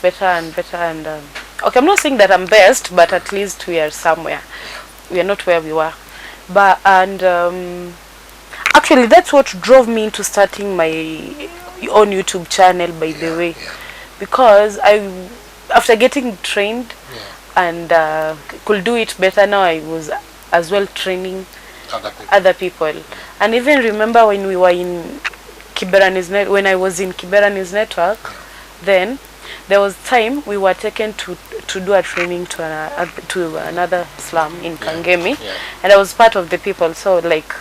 better and better. And okay, I'm not saying that I'm best, but at least we are somewhere. We are not where we were. But actually, that's what drove me into starting my own YouTube channel, by the way, because after getting trained and could do it better, now I was as well training other people. And even remember when we were in when I was in Kiberani's network, then there was time we were taken to do a training to another slum in Kangemi, and I was part of the people. So like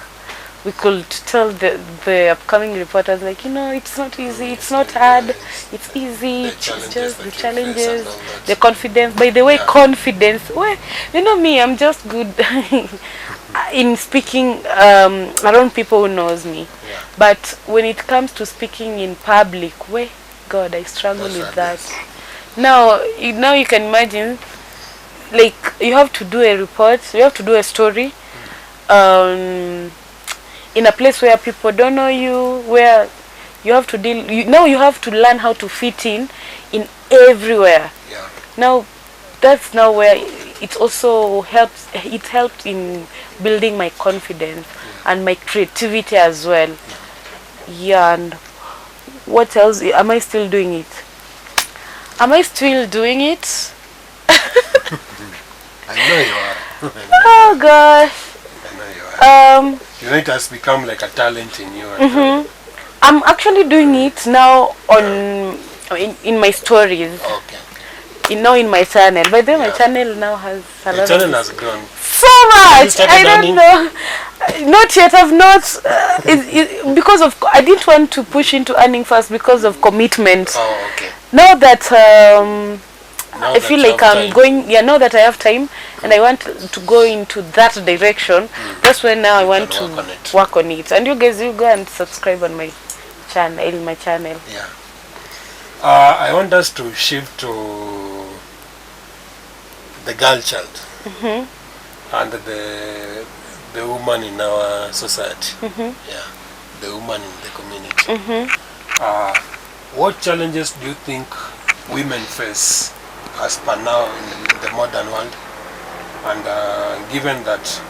we could tell the upcoming reporters, like, it's not easy, it's not hard, it's easy, it's just the challenges, the confidence. By the way, confidence. Well, me, I'm just good in speaking around people who knows me. But when it comes to speaking in public, God, I struggle with that. Now you can imagine, like, you have to do a report, you have to do a story in a place where people don't know you, where you have to now you have to learn how to fit in everywhere. Now that's where it also helps. It helped in building my confidence and my creativity as well. And what else? Am I still doing it? Am I still doing it? I know you are. Oh gosh. I know you are. It has become like a talent in you. I'm actually doing it now in my stories. Okay. In my channel. By the way, my channel now has a lot. The channel has grown so much. I don't know. Not yet. I've not. Because of I didn't want to push into earning first because of commitment. Oh, okay. Now that I feel like I'm going. Now that I have time and I want to go into that direction, that's when now I want to work on it. And you guys, you go and subscribe on my channel. Yeah. I want us to shift to the girl child and the woman in our society. The woman in the community. What challenges do you think women face as per now in the modern world? And given that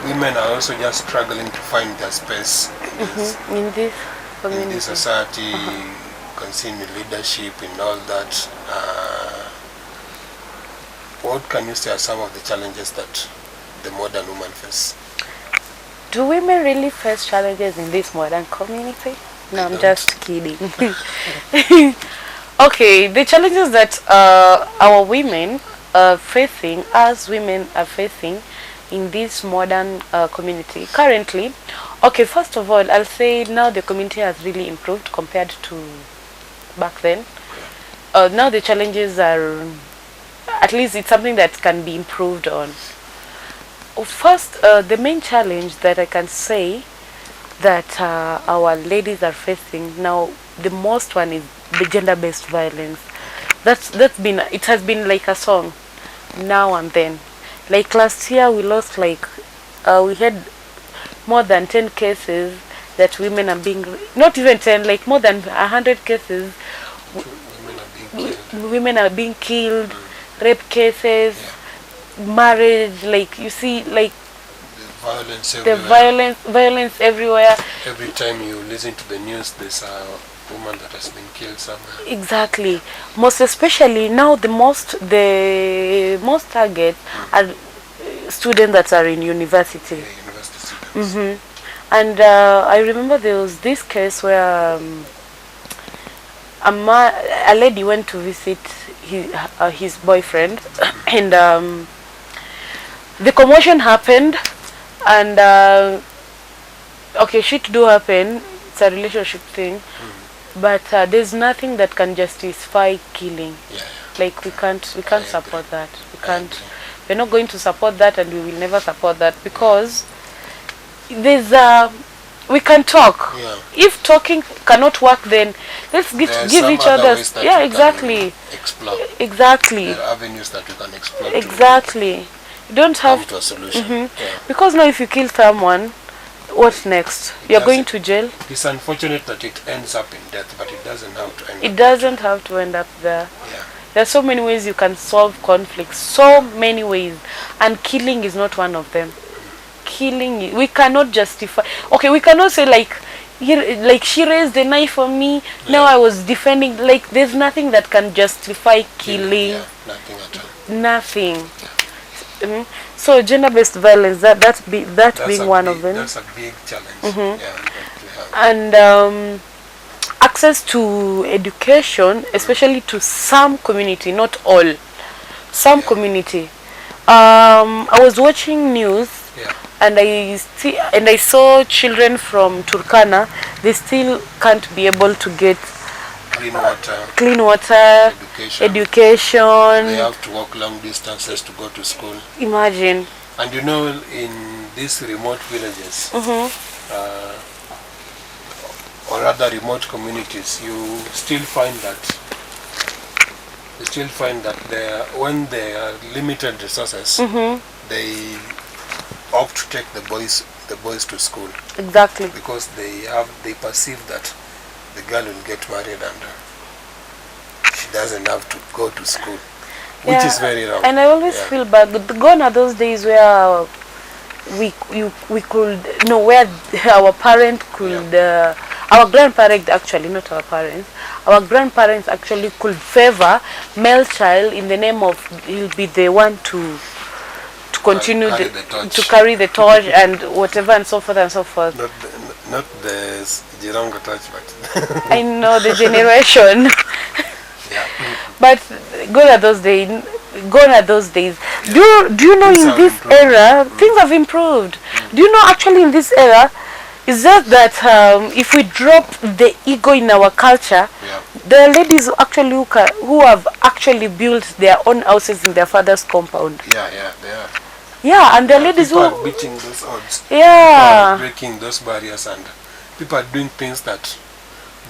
women are also just struggling to find their space in this community, in this society, concerning leadership and all that, what can you say are some of the challenges that the modern woman face? Do women really face challenges in this modern community? No, I'm just kidding. Okay, the challenges that our women are facing, as women are facing in this modern community currently. Okay, first of all, I'll say now the community has really improved compared to back then. Now the challenges are, at least it's something that can be improved on. First, the main challenge that I can say that our ladies are facing now, the most one is the gender-based violence. It has been like a song now and then. Like last year we lost we had more than 10 cases that women are being, not even 10, like more than 100 cases women are being killed, rape cases, marriage, like you see, like the violence everywhere. Every time you listen to the news, there's a woman that has been killed somewhere. Exactly. Most especially now, the most target are students that are in university. University students. And I remember there was this case where a lady went to visit his boyfriend, and the commotion happened, and okay, shit do happen. It's a relationship thing, but there's nothing that can justify killing. Like we can't support that. We're not going to support that, and we will never support that, because there's we can talk. If talking cannot work, then let's give each other. Exactly. Explore. Exactly. There are avenues that we can explore. Exactly. You don't have to a solution. Because now if you kill someone, What next? You're going to jail? It's unfortunate that it ends up in death, but it doesn't have to end It doesn't have to end up there. Yeah. There's so many ways you can solve conflicts. So many ways. And killing is not one of them. Killing, we cannot justify. Okay, we cannot say like she raised a knife on me, now I was defending. Like, there's nothing that can justify killing. Yeah, nothing at all. Nothing. So gender-based violence, that's being one of them. That's a big challenge. And access to education, especially to some community, not all, some community. I was watching news, and I saw children from Turkana. They still can't be able to get clean water, education. They have to walk long distances to go to school. Imagine. And you know, in these remote villages, or other remote communities, you still find that when there are limited resources, they opt to take the boys to school. Exactly. Because they perceive that the girl will get married and she doesn't have to go to school, which is very wrong. And I always feel bad. Gone are those days where we could where our parent could our grandparents, actually not our parents, our grandparents actually could favor male child in the name of he'll be the one to continue to carry the torch and whatever and so forth and so forth. Not the Jirongo torch, but I know the generation. But gone are those days. Gone are those days. Do you know in this era things have improved? Do you know actually in this era, it's just that if we drop the ego in our culture, there are ladies who have actually built their own houses in their father's compound. Yeah, they are. Yeah, and there are ladies who are beating those odds. Yeah. People are breaking those barriers, and people are doing things that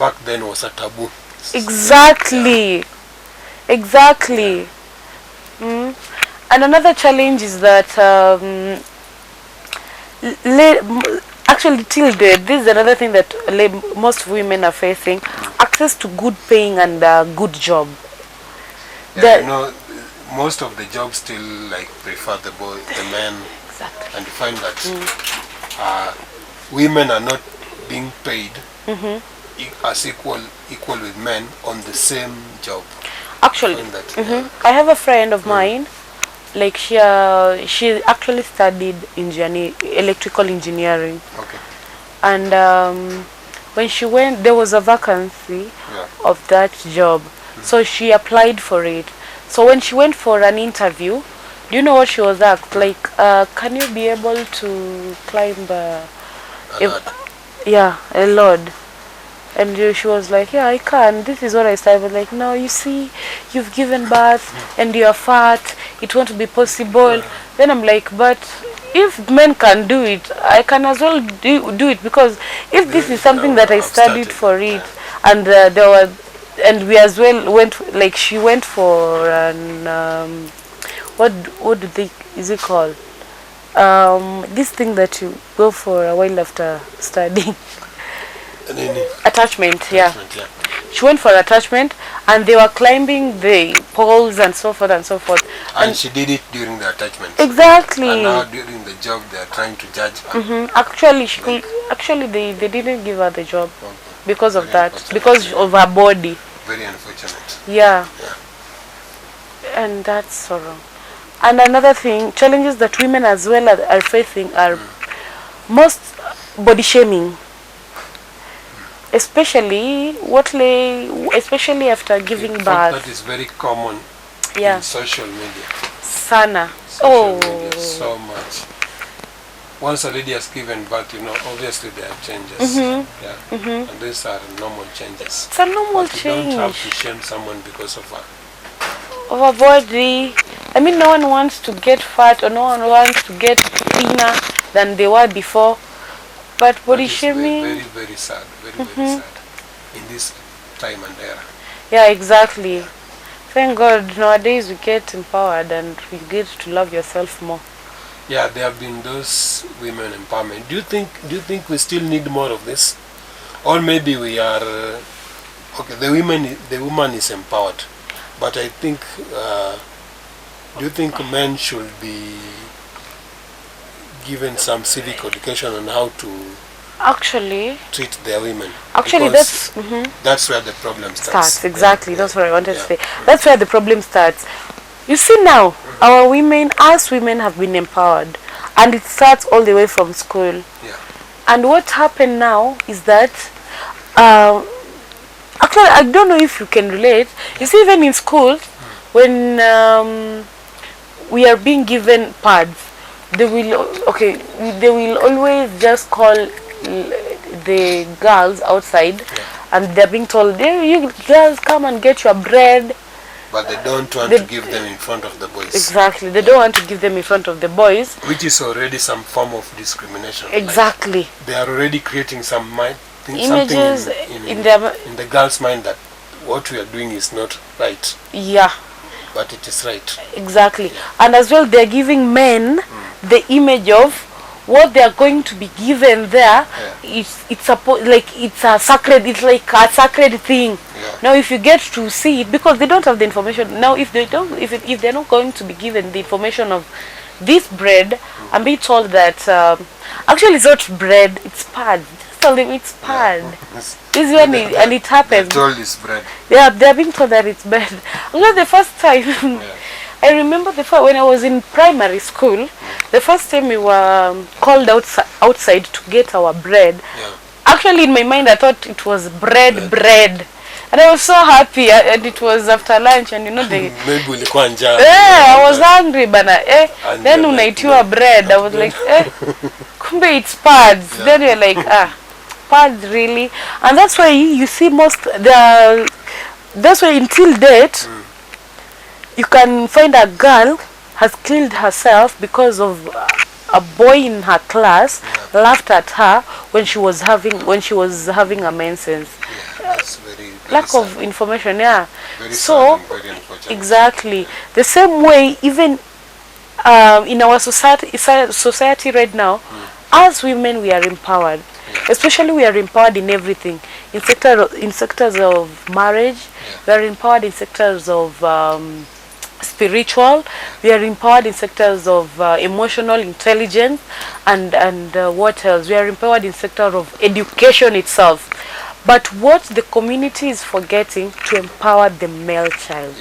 back then was a taboo. Exactly. Exactly. And another challenge is that actually till date, this is another thing that most women are facing: access to good paying and good job. Most of the jobs still prefer the men. Exactly. And you find that women are not being paid as equal with men on the same job. Actually, I have a friend of mine. Like she actually studied electrical engineering. Okay. And when she went, there was a vacancy of that job, so she applied for it. So when she went for an interview, do you know what she was asked? Like, can you be able to climb a load? And she was like, yeah, I can. This is what I said. I was like, no, you see, you've given birth and you're fat. It won't be possible. Then I'm like, but if men can do it, I can as well do it, because if this is something that I studied for it, and we as well went, like she went for an is it called? This thing that you go for a while after studying. Attachment, yeah. She went for attachment, and they were climbing the poles and so forth and so forth. And she did it during the attachment. Exactly. And now during the job, they are trying to judge her. Actually, they didn't give her the job because of that, because of her body. Very unfortunate. Yeah. And that's so wrong. And another thing, challenges that women as well are facing are most body shaming. Especially after giving birth. That is very common in social media. Sana. Social media, so much. Once a lady has given birth, obviously there are changes. And these are normal changes. It's a normal change. You don't have to shame someone because of her body. I mean, no one wants to get fat, or no one wants to get thinner than they were before. But body shaming. Very, very sad. Very sad in this time and era. Yeah, exactly. Thank God nowadays we get empowered and we get to love yourself more. Yeah, there have been those women empowerment. Do you think we still need more of this, or maybe we are okay? The woman is empowered, but I think. Do you think men should be given some civic education on how to actually treat their women? Actually, Because that's that's where the problem starts. exactly. Yeah, That's what I wanted to say. yeah. That's where the problem starts. You see now, our women, us women, have been empowered, and it starts all the way from school. Yeah. And what happened now is that, actually, I don't know if you can relate. You see, even in school, when we are being given pads, they will always just call the girls outside, and they're being told, "Hey, you girls, come and get your bread." But they don't want to give them in front of the boys. Exactly, they don't want to give them in front of the boys, Which is already some form of discrimination. exactly. Like they are already creating some Images something in their in the girl's mind that what we are doing is not right, yeah, but it is right. exactly. And as well, they're giving men the image of what they are going to be given there. It's a sacred. It's like a sacred thing. Yeah. Now, if you get to see it, because they don't have the information now, if they're not going to be given the information of this bread, and be told that actually it's not bread, it's pad. Just tell them it's pad. This is when and it happens. Told is bread. Yeah, they're being told that it's bread. Well, the first time, I remember when I was in primary school, the first time we were called outside to get our bread. Yeah. Actually, in my mind, I thought it was bread. And I was so happy, and it was after lunch, and you know the. Maybe ulikuwa njaa. I was hungry, bana. And Then you're when I like, ate your bread, I was like, kumbe it's pads. Then you're like, pads really, and that's why you see that's why until date, you can find a girl has killed herself because of a boy in her class laughed at her when she was having a menses. That's very Lack sad. of information, yeah. Very So sad and very unfortunate. exactly the same way, even in our society right now, as women we are empowered. Especially we are empowered in everything, in sectors of marriage, we are empowered in sectors of spiritual, we are empowered in sectors of emotional intelligence, and what else? We are empowered in sector of education itself. But what the community is forgetting to empower the male child.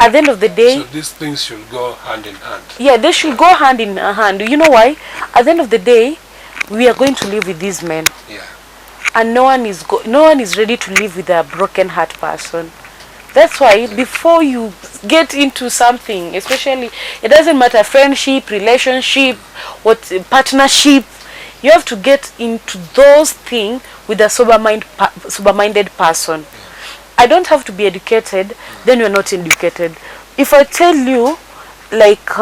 At the end of the day, so these things should go hand in hand. Yeah, they should go hand in hand. You know why? At the end of the day, we are going to live with these men, and no one is ready to live with a broken heart person. That's why before you get into something, especially, it doesn't matter, friendship, relationship, partnership, you have to get into those things with a sober-minded person. I don't have to be educated, then you're not educated. If I tell you, like,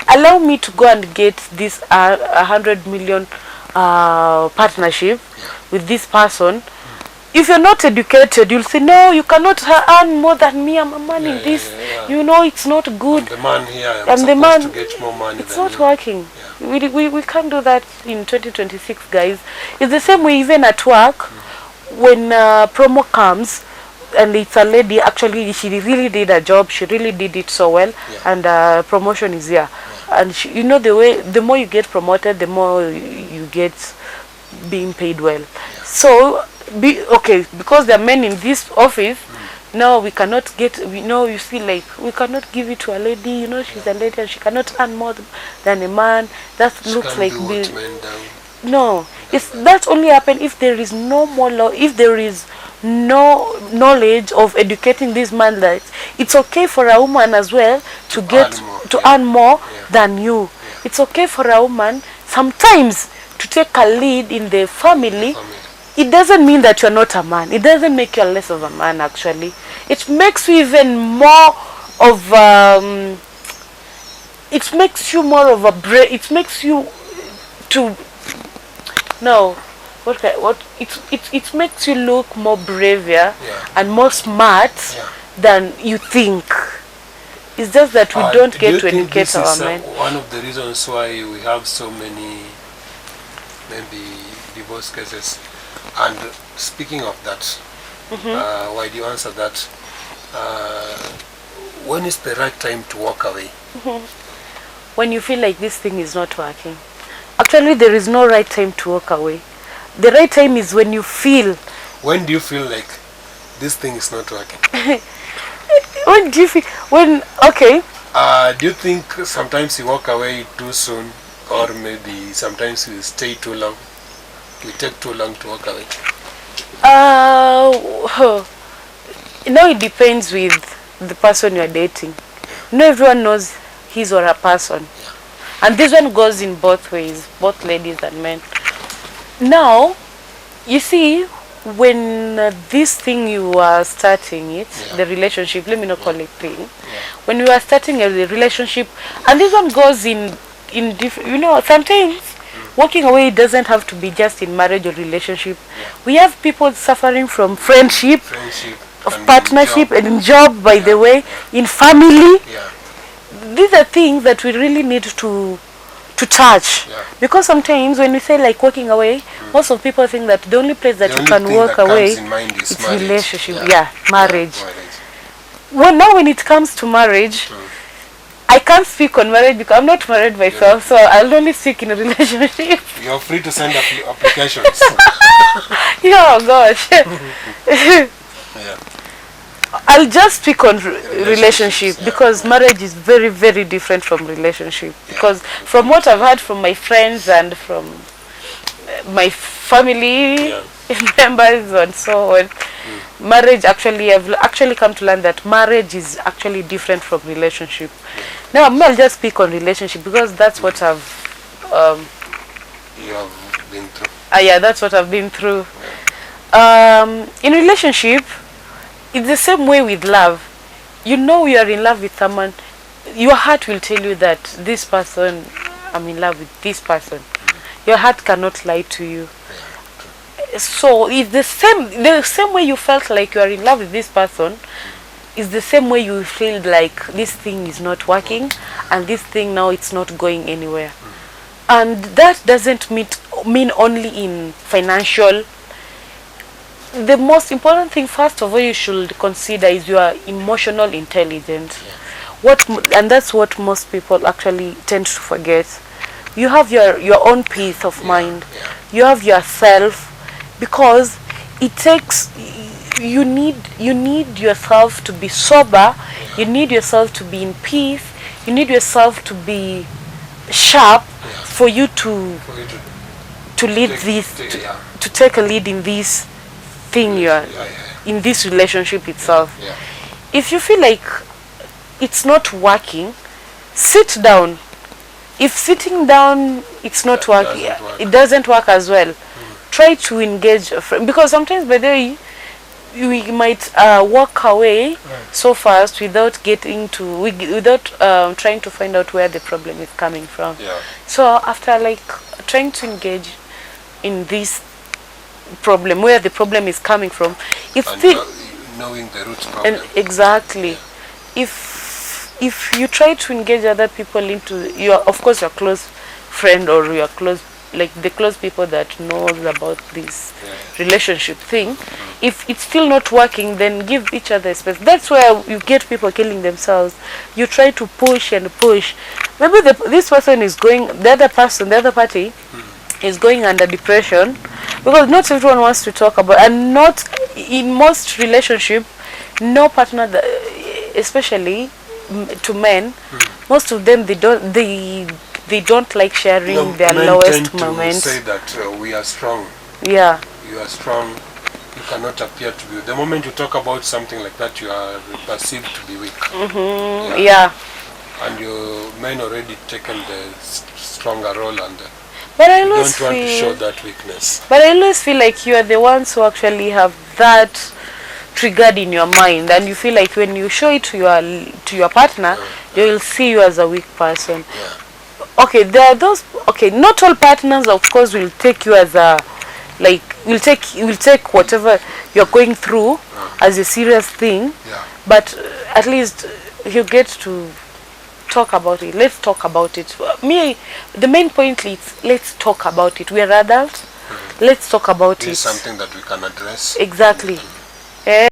allow me to go and get this 100 million partnership with this person. If you're not educated, you'll say, no, you cannot earn more than me. I'm a man in this. You know, it's not good. I'm the man here. I'm supposed to get more money. It's not working. We can't do that in 2026, guys. It's the same way even at work. When promo comes, and it's a lady, actually she really did a job, she really did it so well, and promotion is here, and you know, the more you get promoted, the more you get being paid well. So because there are men in this office, now we cannot get, you see, like, we cannot give it to a lady, you know, she's a lady and she cannot earn more than a man. That looks like no, that only happen if there is no more law, if there is no knowledge of educating this man, that it's okay for a woman as well to earn more than you. It's okay for a woman sometimes to take a lead in the family. It doesn't mean that you're not a man. It doesn't make you less of a man, actually. It makes you even more of it makes you more of a it makes you to it makes you look more braver and more smart than you think. It's just that we don't do get you to think educate this our is men. one of the reasons why we have so many maybe divorce cases? And speaking of that, why do you answer that? When is the right time to walk away? When you feel like this thing is not working. Actually, there is no right time to walk away. The right time is when you feel. When do you feel like this thing is not working? When do you feel? When, okay. Do you think sometimes you walk away too soon, or maybe sometimes you stay too long? You take too long to walk away? Now it depends with the person you are dating. Not everyone knows his or her person. And this one goes in both ways, both ladies and men. Now, you see, when this thing you are starting it, the relationship, let me not call it thing. When you are starting a relationship, and this one goes in different, you know, sometimes walking away doesn't have to be just in marriage or relationship. We have people suffering from friendship of partnership and in job, by the way, in family. These are things that we really need to touch, because sometimes when we say like walking away, most of people think that the only place that you can walk away is relationship, marriage. Well, now when it comes to marriage, I can't speak on marriage because I'm not married myself, so I'll only speak in a relationship. You're free to send applications. Yeah, gosh. I'll just speak on relationship because marriage is very, very different from relationship. Because from what I've heard from my friends and from my family members and so on, marriage actually, I've actually come to learn that marriage is actually different from relationship. Now, I'll just speak on relationship because that's what I've you have been through. Yeah, that's what I've been through. In relationship, it's the same way with love. You know you are in love with someone, your heart will tell you that this person, I'm in love with this person. Your heart cannot lie to you. So it's the same way you felt like you are in love with this person is the same way you feel like this thing is not working and this thing now it's not going anywhere. And that doesn't mean only in financial. The most important thing, first of all, you should consider is your emotional intelligence. And that's what most people actually tend to forget. You have your own peace of mind. You have yourself, because it takes, you need yourself to be sober. You need yourself to be in peace. You need yourself to be sharp for you to lead to take a lead in this thing you are in this relationship itself. If you feel like it's not working, sit down. If sitting down it's not working, it doesn't work as well, try to engage a friend, because sometimes by the way we might walk away so fast without getting to without trying to find out where the problem is coming from. So after like trying to engage in this problem, where the problem is coming from, knowing the root problem. And exactly, if you try to engage other people into of course your close friend or your close, like the close people that knows about this relationship thing, if it's still not working, then give each other space. That's where you get people killing themselves. You try to push and push. Maybe this person is going, the other party is going under depression, because not everyone wants to talk about, and not in most relationship, no partner, especially to men, most of them they don't like sharing their lowest moments. Say that we are strong. You are strong. You cannot appear to be. The moment you talk about something like that, you are perceived to be weak. And your men already taken the stronger role, and but I don't want to show that weakness. But I always feel like you are the ones who actually have that triggered in your mind, and you feel like when you show it to your partner, they will see you as a weak person. Okay, there are those. Okay, not all partners, of course, will take you as a will take whatever you're going through as a serious thing. But at least you get to talk about it. Let's talk about it. Me, the main point is let's talk about it. We are adults. Let's talk about This is it. something that we can address. Exactly. Eh,